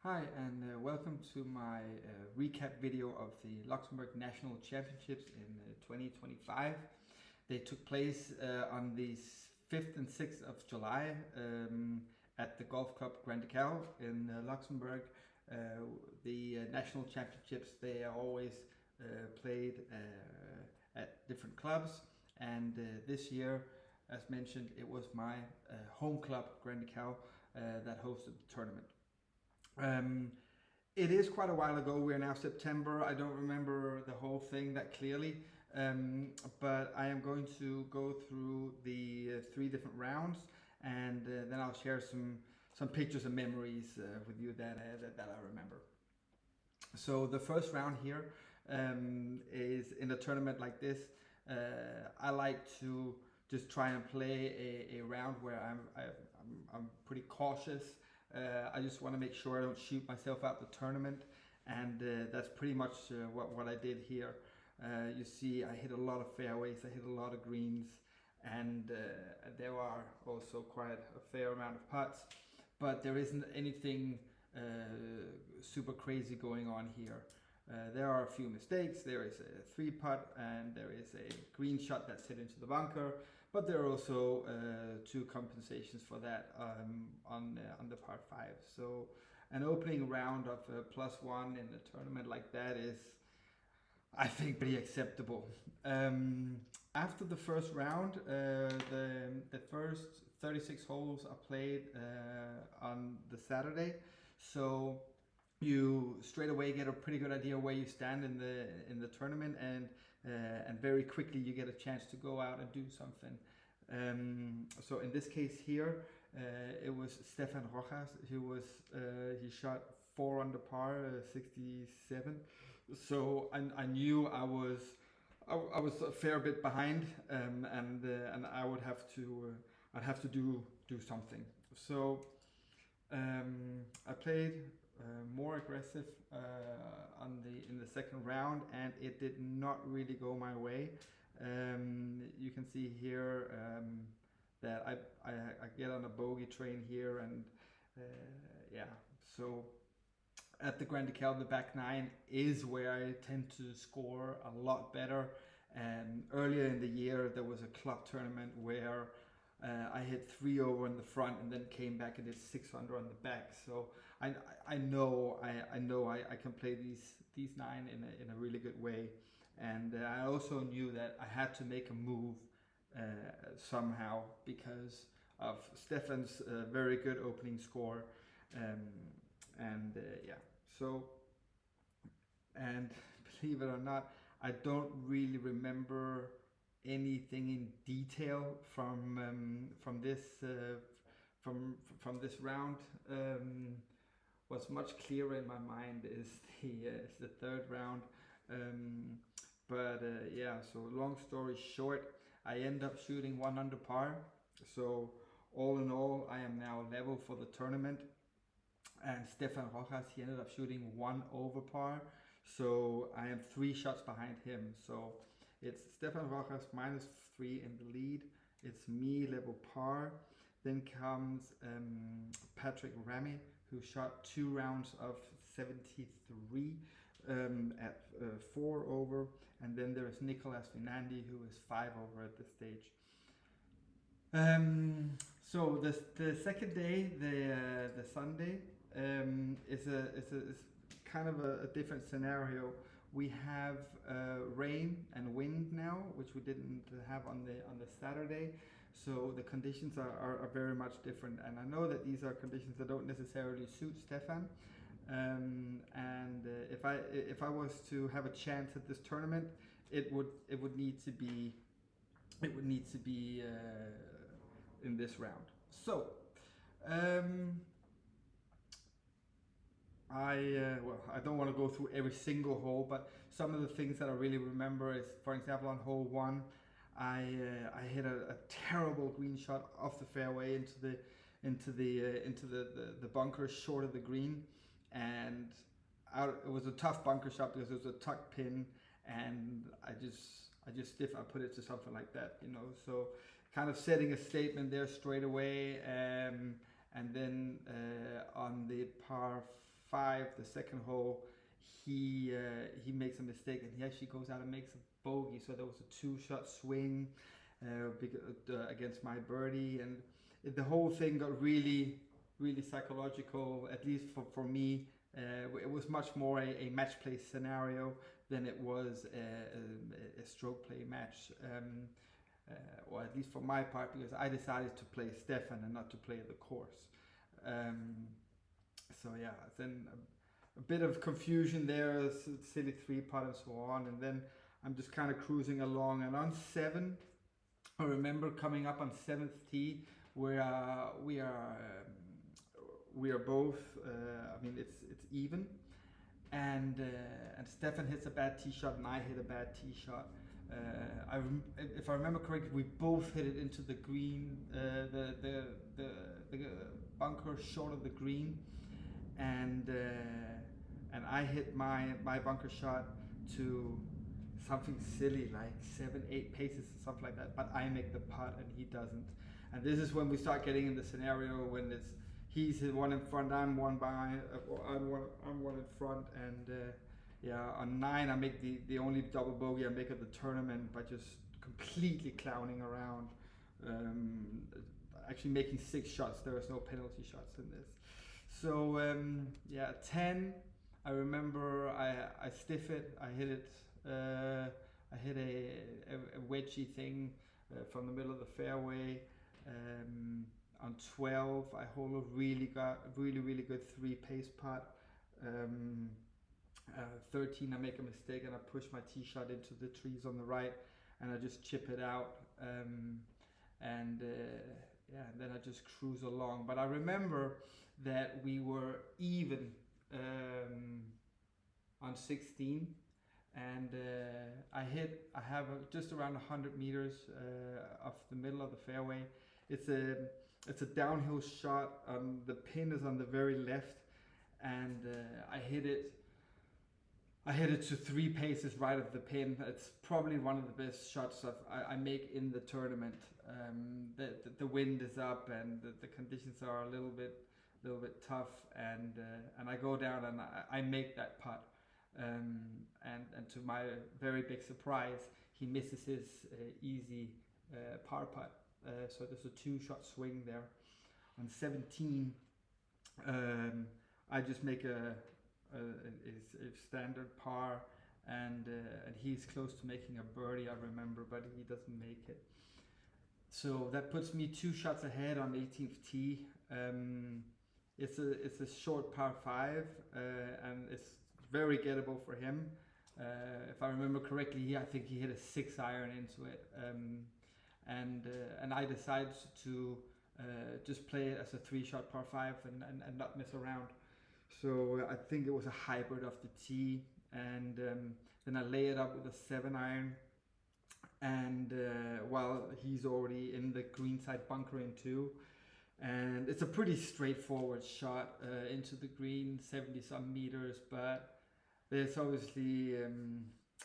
Hi and welcome to my recap video of the Luxembourg National Championships in 2025. They took place on the 5th and 6th of July at the Golf Club Grand Ducal in Luxembourg. The national championships, they are always played at different clubs, and this year, as mentioned, it was my home club Grand Ducal that hosted the tournament. It is quite a while ago. We're now September. I don't remember the whole thing that clearly, but I am going to go through the three different rounds, and then I'll share some pictures and memories with you that I remember. So the first round here is in a tournament like this. I like to just try and play a round where I'm pretty cautious. I just want to make sure I don't shoot myself out the tournament, and that's pretty much what I did here. You see, I hit a lot of fairways, I hit a lot of greens, and there are also quite a fair amount of putts, but there isn't anything super crazy going on here. There are a few mistakes. There is a 3-putt and there is a green shot that's hit into the bunker, but there are also two compensations for that on the par 5. So an opening round of +1 in a tournament like that is, I think, pretty acceptable. After the first round, the first 36 holes are played on the Saturday, so you straight away get a pretty good idea where you stand in the tournament, and very quickly you get a chance to go out and do something. So in this case here, it was Stefan Rojas who was he shot 4 under par, 67. So I knew I was a fair bit behind, and I would have to do something. So I played more aggressive in the second round, and it did not really go my way. You can see here that I get on a bogey train here, and yeah, so at the Grand Ducal, the back 9 is where I tend to score a lot better. Earlier in the year, there was a club tournament where I hit 3 over in the front and then came back and did 6 under on the back. So I know I can play these 9 in a really good way, and I also knew that I had to make a move somehow because of Stefan's very good opening score, yeah. So, and believe it or not, I don't really remember anything in detail from this round. What's much clearer in my mind is the third round. Yeah, so long story short, I end up shooting 1 under par. So all in all, I am now level for the tournament. And Stefan Rojas, he ended up shooting 1 over par. So I am 3 shots behind him. So it's Stefan Rojas -3 in the lead. It's me level par. Then comes Patrick Ramy, who shot 2 rounds of 73 at 4 over. And then there is Nicolas Vinandi, who is 5 over at this stage. So the second day, the Sunday, is kind of a different scenario. We have rain and wind now, which we didn't have on the Saturday. So the conditions are very much different, and I know that these are conditions that don't necessarily suit Stefan. If I was to have a chance at this tournament, it would need to be in this round. So I don't want to go through every single hole, but some of the things that I really remember is, for example, on hole 1, I hit a terrible green shot off the fairway into the bunker short of the green, and it was a tough bunker shot because it was a tuck pin, and I put it to something like that, you know. So kind of setting a statement there straight away. And then on the par 5, the second hole, he makes a mistake and he actually goes out and makes a bogey. So there was a 2-shot swing against my birdie, and the whole thing got really, really psychological. At least for me, it was much more a match play scenario than it was a stroke play match. Or at least for my part, because I decided to play Stefan and not to play the course. So yeah, then a bit of confusion there, silly 3-putt and so on, and then I'm just kind of cruising along, and on 7, I remember coming up on 7th tee, where we are both. I mean, it's even, and Stefan hits a bad tee shot, and I hit a bad tee shot. If I remember correctly, we both hit it into the green, the bunker short of the green, and I hit my bunker shot to something silly like 7-8 paces or something like that, but I make the putt and he doesn't. And this is when we start getting in the scenario when he's one in front, I'm one behind, I'm one in front, and yeah, on 9 I make the only double bogey I make of the tournament by just completely clowning around. Actually making 6 shots, there was no penalty shots in this. So yeah, 10, I remember I stiff it, I hit it, I hit a wedgy thing from the middle of the fairway. On 12, I hole a really good 3-pace putt. 13, I make a mistake and I push my tee shot into the trees on the right, and I just chip it out. Yeah, and then I just cruise along. But I remember that we were even on 16, and I have just around 100 meters off the middle of the fairway. It's a downhill shot. The pin is on the very left, and I hit it to 3 paces right of the pin. It's probably one of the best shots I make in the tournament. The wind is up and the conditions are a little bit tough, and I go down and I make that putt. And to my very big surprise, he misses his easy par putt. So there's a 2-shot swing there. On 17, I just make a standard par, and he's close to making a birdie, I remember, but he doesn't make it. So that puts me 2 shots ahead on 18th tee. It's a short par 5, and it's very gettable for him. If I remember correctly, I think he hit a 6-iron into it, and I decided to just play it as a 3-shot par 5 and not mess around. So I think it was a hybrid of the tee, and then I lay it up with a 7-iron, and while he's already in the greenside bunkering too. And it's a pretty straightforward shot into the green, 70-some meters, but there's obviously,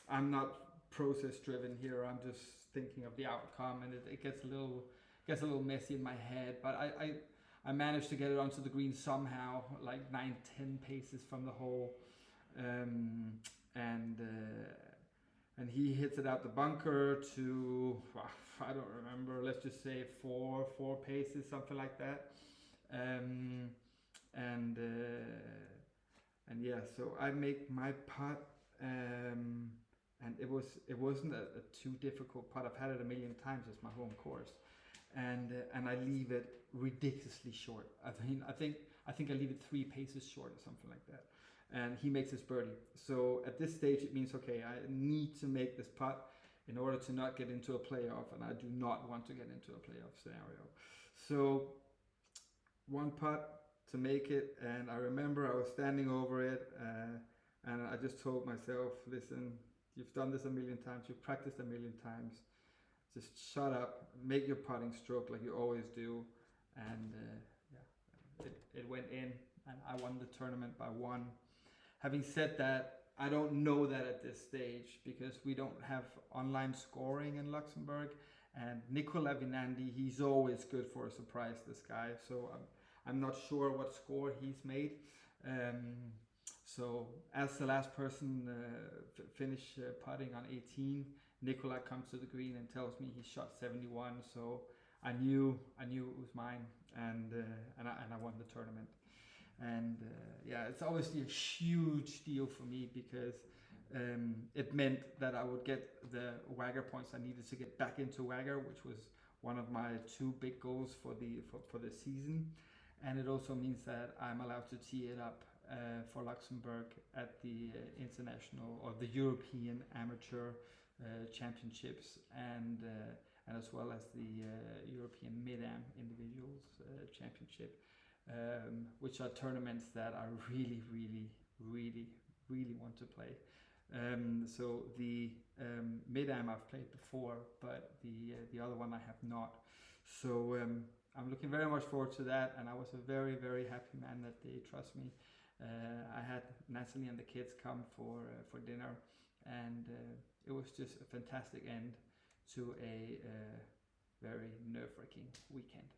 I'm not process driven here, I'm just thinking of the outcome, and it gets a little messy in my head, but I managed to get it onto the green somehow, like 9-10 paces from the hole, and he hits it out the bunker to, I don't remember, let's just say 4 paces, something like that, and yeah, so I make my putt, and it wasn't a too difficult putt. I've had it a million times. It's my home course, and I leave it ridiculously short. I think I leave it 3 paces short or something like that, and he makes his birdie. So at this stage, it means, okay, I need to make this putt in order to not get into a playoff, and I do not want to get into a playoff scenario. So 1 putt to make it, and I remember I was standing over it, and I just told myself, listen, you've done this a million times, you've practiced a million times, just shut up, make your putting stroke like you always do, and yeah, it went in, and I won the tournament by 1. Having said that, I don't know that at this stage, because we don't have online scoring in Luxembourg, and Nicola Vinandi, he's always good for a surprise, this guy, so I'm not sure what score he's made, So as the last person finish putting on 18, Nicola comes to the green and tells me he shot 71. So I knew it was mine, and I won the tournament. And yeah, it's obviously a huge deal for me because it meant that I would get the Wagger points I needed to get back into Wagger, which was one of my two big goals for the season. And it also means that I'm allowed to tee it up for Luxembourg at the international or the European Amateur Championships, and as well as the European Mid-Am Individuals Championship, which are tournaments that I really want to play. So the Mid-Am I've played before, but the other one I have not. So I'm looking very much forward to that, and I was a very happy man that they trust me. I had Natalie and the kids come for dinner, and it was just a fantastic end to a very nerve-wracking weekend.